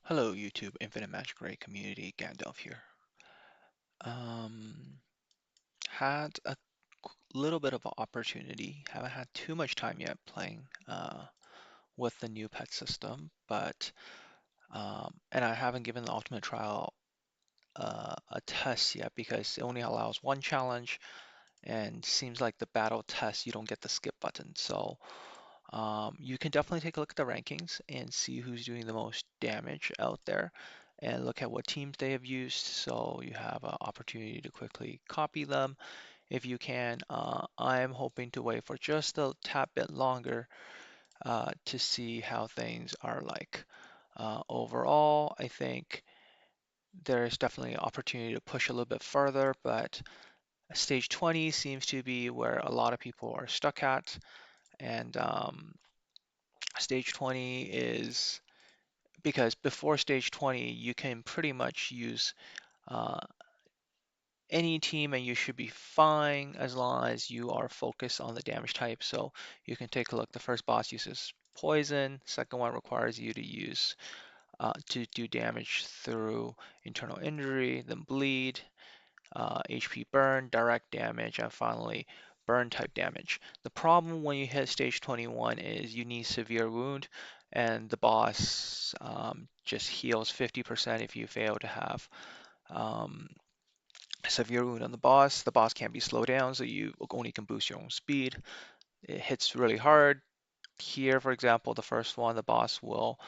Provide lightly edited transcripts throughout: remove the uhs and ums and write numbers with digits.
Hello, YouTube Infinite Magicraid community. Gandalf here. Um, had a little bit of an opportunity. Haven't had too much time yet playing with the new pet system, but and I haven't given the ultimate trial a test yet because it only allows one challenge, and seems like the battle test you don't get the skip button. So you can definitely take a look at the rankings and see who's doing the most damage out there and look at what teams they have used. So you have an opportunity to quickly copy them if you can. I'm hoping to wait for just a tad bit longer to see how things are like. Overall, I think there's definitely an opportunity to push a little bit further, but stage 20 seems to be where a lot of people are stuck at. And stage 20 is because before stage 20, you can pretty much use uh, any team and you should be fine as long as you are focused on the damage type. So you can take a look. The first boss uses poison. Second one requires you to use to do damage through internal injury, then bleed, HP burn, direct damage, and finally burn type damage. The problem when you hit stage 21 is you need severe wound, and the boss just heals 50% if you fail to have um, severe wound on the boss. The boss can't be slowed down, so you only can boost your own speed. It hits really hard. Here, for example, the first one, the boss will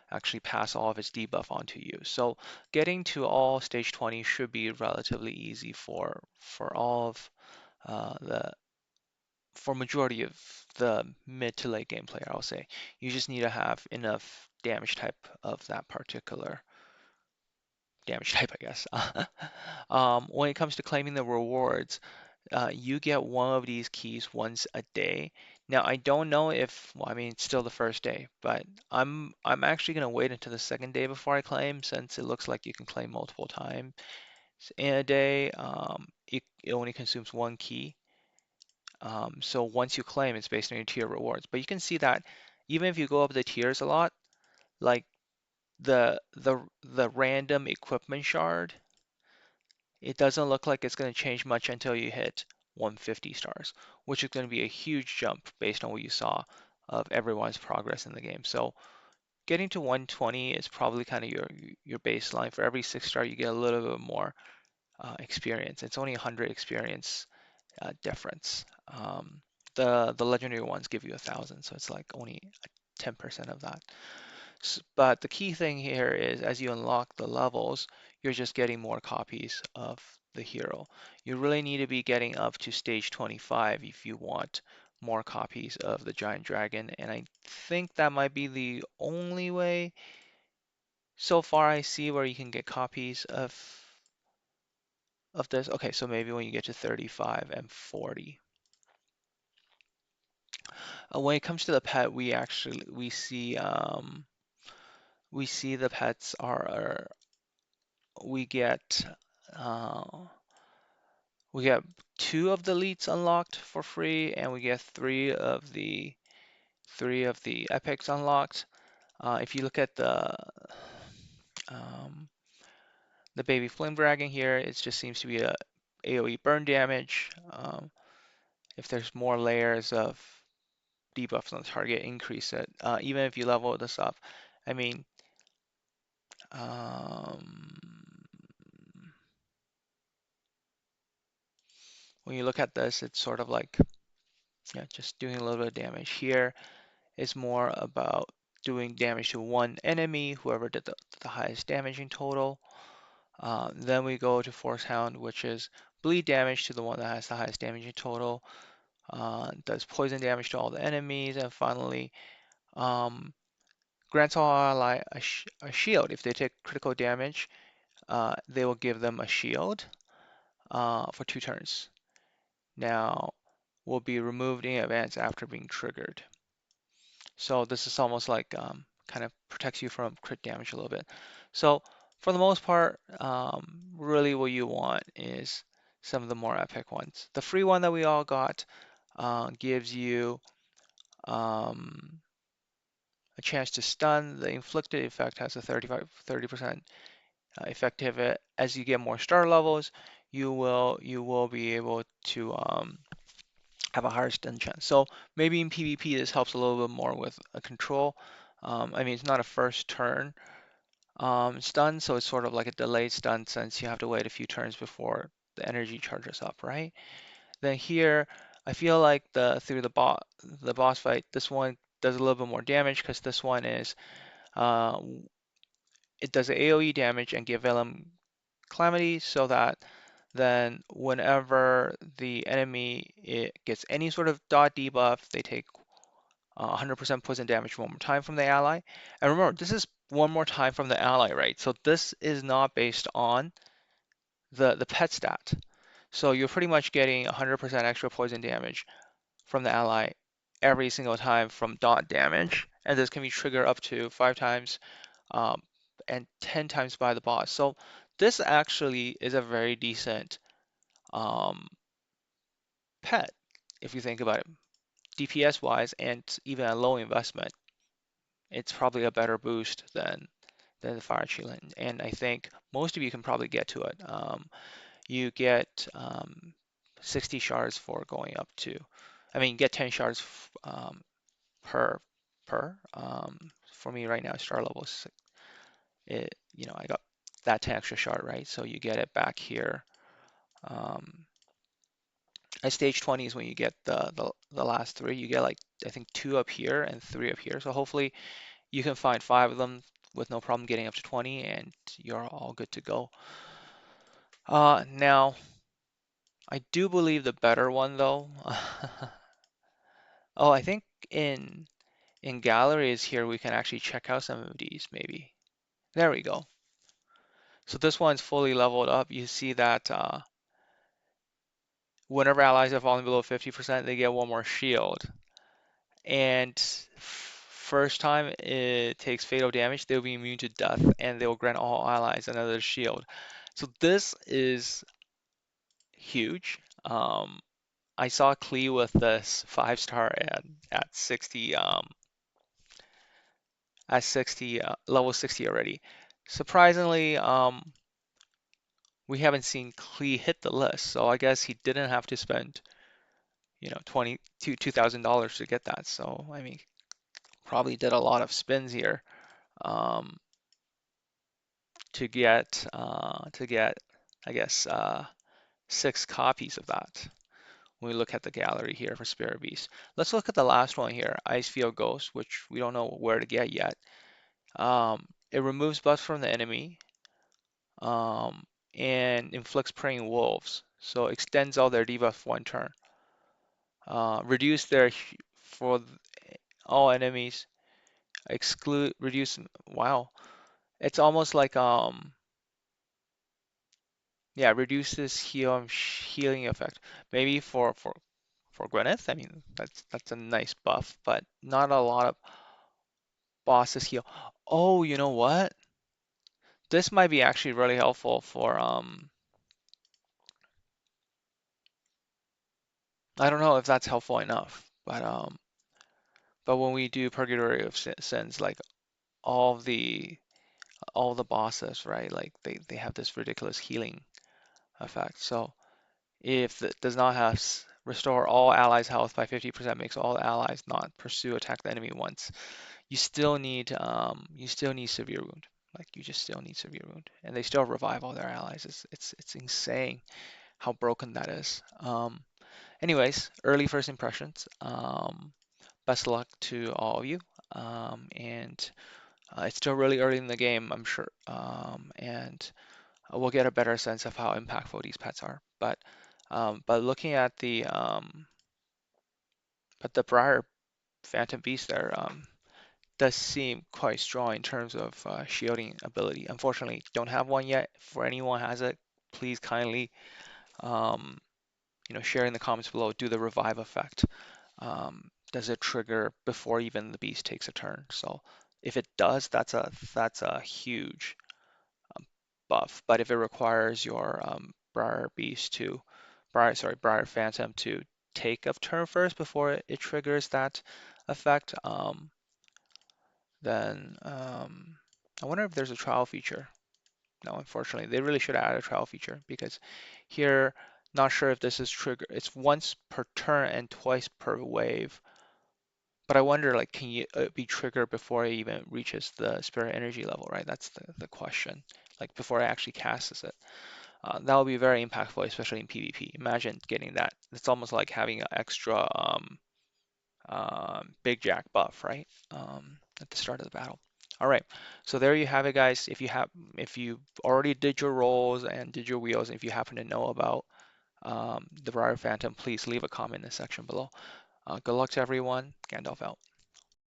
actually pass all of its debuff onto you. So getting to all stage 20 should be relatively easy for all of the for majority of the mid to late game player, I'll say. You just need to have enough damage type of that particular damage type, I guess. When it comes to claiming the rewards, you get one of these keys once a day. Now, I don't know if, well, I mean, it's still the first day, but I'm actually gonna wait until the second day before I claim, since it looks like you can claim multiple times in a day. It only consumes one key. So once you claim, it's based on your tier rewards. But you can see that even if you go up the tiers a lot, like the random equipment shard, it doesn't look like it's going to change much until you hit 150 stars, which is going to be a huge jump based on what you saw of everyone's progress in the game. So getting to 120 is probably kind of your baseline. For every 6 star, you get a little bit more experience. It's only 100 experience difference. The legendary ones give you 1,000, so it's like only 10% of that. But the key thing here is as you unlock the levels, you're just getting more copies of the hero. You really need to be getting up to stage 25 if you want more copies of the giant dragon, and I think that might be the only way so far I see where you can get copies of this. Okay, so maybe when you get to 35 and 40. When it comes to the pet, we see the pets are we get uh, we get two of the elites unlocked for free, and we get three of the epics unlocked. If you look at um, the baby flame dragon here, it just seems to be a AoE burn damage. If there's more layers of debuffs on the target, increase it. Even if you level this up, I mean, um, when you look at this, it's sort of like, yeah, just doing a little bit of damage. Here is more about doing damage to one enemy, whoever did the highest damage in total. Then we go to Force Hound, which is bleed damage to the one that has the highest damage in total. Does poison damage to all the enemies, and finally grants all ally a shield. If they take critical damage, they will give them a shield for 2 turns. Now, will be removed in advance after being triggered. So this is almost like kind of protects you from crit damage a little bit. So for the most part, really what you want is some of the more epic ones. The free one that we all got gives you um, a chance to stun. The inflicted effect has a 30% effective. As you get more star levels, you will be able to have a higher stun chance. So maybe in PvP this helps a little bit more with a control. I mean, it's not a first turn stun, so it's sort of like a delayed stun since you have to wait a few turns before the energy charges up, right? Then here, I feel like through the boss fight, this one does a little bit more damage because this one is uh, it does AoE damage and give Venom Calamity so that then whenever the enemy gets any sort of dot debuff, they take 100% poison damage one more time from the ally. And remember, this is one more time from the ally, right? So this is not based on the pet stat. So you're pretty much getting 100% extra poison damage from the ally every single time from dot damage, and this can be triggered up to 5 times um, and 10 times by the boss. So this actually is a very decent um, pet if you think about it, DPS wise, and even a low investment. It's probably a better boost than the Fire Shield, and I think most of you can probably get to it. You get 60 shards for going up to, I mean, you get 10 shards per for me right now, star level I got that 10 extra shard, right? So you get it back here. Um, at stage 20 is when you get the last three. You get like I think two up here and three up here. So hopefully you can find five of them with no problem getting up to 20, and you're all good to go. Now I do believe the better one though. Oh, I think in galleries here we can actually check out some of these maybe. There we go. So this one's fully leveled up. You see that whenever allies have fallen below 50%, they get one more shield. And first time it takes fatal damage, they'll be immune to death, and they'll grant all allies another shield. So this is huge. I saw Klee with this 5-star at 60 level 60 already. Surprisingly, we haven't seen Klee hit the list, so I guess he didn't have to spend, $2,000 to get that. So I mean, probably did a lot of spins here um, to get I guess 6 copies of that. When we look at the gallery here for Spirit Beast, let's look at the last one here, Icefield Ghost, which we don't know where to get yet. It removes buffs from the enemy um, and inflicts praying wolves, so extends all their debuff 1 turn. Reduce their for all enemies. Exclude reduce. Wow, it's almost like yeah, reduces healing effect. Maybe for Gwyneth. I mean that's a nice buff, but not a lot of bosses heal. Oh, you know what? This might be actually really helpful for I don't know if that's helpful enough, but when we do Purgatory of Sins, like all the all the bosses, right? Like they have this ridiculous healing effect. So if it does not have restore all allies' health by 50%, makes all allies not pursue attack the enemy once. You still need severe wound. Like you just still need severe wound, and they still revive all their allies. It's insane how broken that is. Anyways, early first impressions. Best of luck to all of you. And it's still really early in the game, I'm sure. And we'll get a better sense of how impactful these pets are. But looking at the Briar Phantom Beast there, does seem quite strong in terms of shielding ability. Unfortunately, don't have one yet. For anyone who has it, please kindly um, share in the comments below. Do the revive effect. Does it trigger before even the beast takes a turn? So if it does, that's a huge buff. But if it requires your Briar Phantom to take a turn first before it triggers that effect, then I wonder if there's a trial feature. No, unfortunately, they really should add a trial feature because here, not sure if this is trigger. It's once per turn and twice per wave. But I wonder, like, can you be triggered before it even reaches the spirit energy level, right? That's the question. Like before it actually casts it. That would be very impactful, especially in PvP. Imagine getting that. It's almost like having an extra Big Jack buff, right? At the start of the battle. All right, so there you have it, guys. If you already did your rolls and did your wheels, and if you happen to know about the Briar Phantom, please leave a comment in the section below. Good luck to everyone. Gandalf out.